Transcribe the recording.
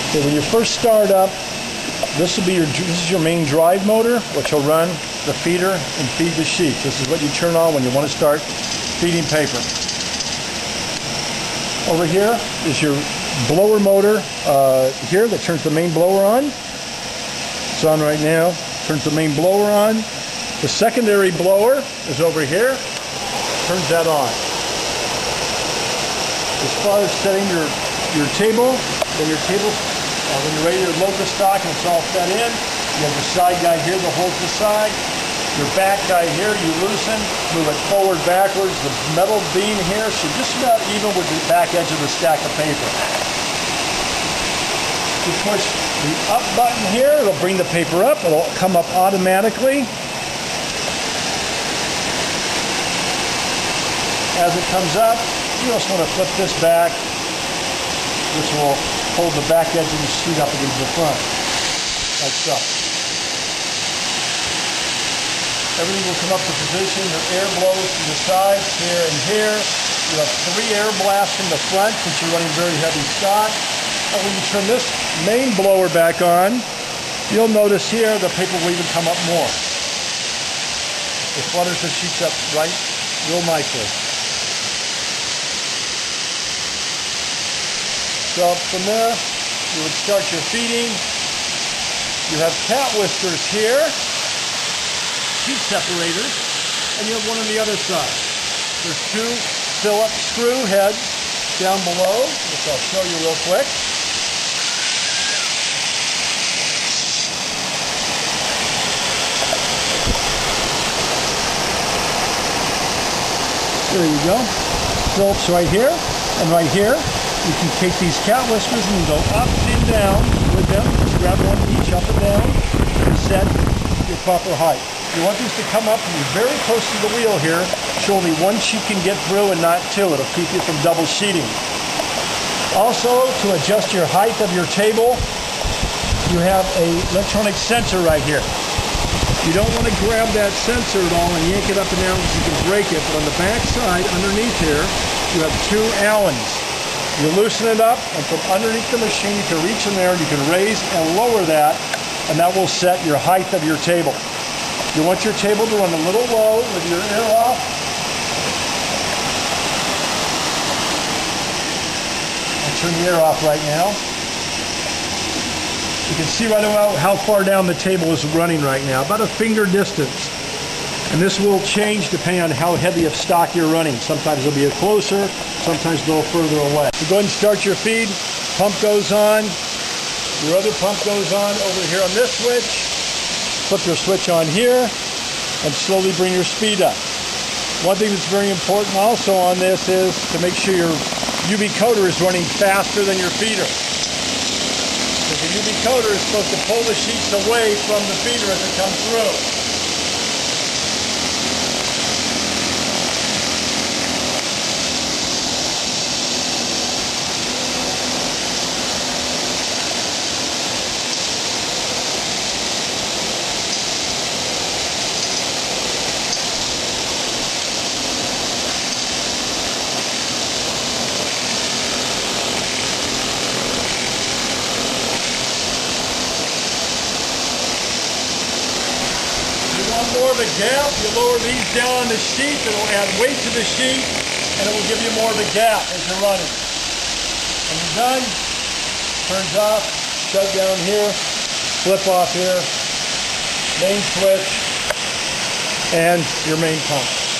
Okay, when you first start up, this is your main drive motor, which will run the feeder and feed the sheet. This is what you turn on when you want to start feeding paper. Over here is your blower motor here that turns the main blower on. It's on right now. Turns the main blower on. The secondary blower is over here. Turns that on. As far as setting your table, when you're ready to load the stock and it's all set in, you have the side guide here that holds the side. Your back guide here, you loosen, move it forward, backwards. The metal beam here should just about even with the back edge of the stack of paper. You push the up button here, it'll bring the paper up. It'll come up automatically. As it comes up, you just want to flip this back, which will hold the back edge of the sheet up against the front, like so. Everything will come up to position. Your air blows to the sides, here and here. You have 3 air blasts in the front since you're running very heavy stock. And when you turn this main blower back on, you'll notice here the paper will even come up more. It flutters the sheets up right real nicely. So from there, you would start your feeding. You have cat whiskers here, sheet separators, and you have one on the other side. There's 2 Phillips screw heads down below, which I'll show you real quick. There you go. Phillips right here, and right here. You can take these cat whiskers and go up and down with them. Just grab one each up and down and set your proper height. You want these to come up and be very close to the wheel here, so only one sheet can get through and not 2. It'll keep you from double sheeting. Also, to adjust your height of your table, you have an electronic sensor right here. You don't want to grab that sensor at all and yank it up and down because you can break it, but on the back side, underneath here, you have 2 Allens. You loosen it up, and from underneath the machine, you can reach in there, and you can raise and lower that, and that will set your height of your table. You want your table to run a little low with your air off. I'll turn the air off right now. You can see right about how far down the table is running right now, about a finger distance. And this will change depending on how heavy of stock you're running. Sometimes it'll be a closer, sometimes a little further away. So go ahead and start your feed. Pump goes on. Your other pump goes on over here on this switch. Flip your switch on here and slowly bring your speed up. One thing that's very important also on this is to make sure your UV coater is running faster than your feeder. Because the UV coater is supposed to pull the sheets away from the feeder as it comes through. More of a gap, you lower these down on the sheet, it'll add weight to the sheet, and it will give you more of a gap as you're running. When you're done, turns off, shut down here, flip off here, main switch, and your main pump.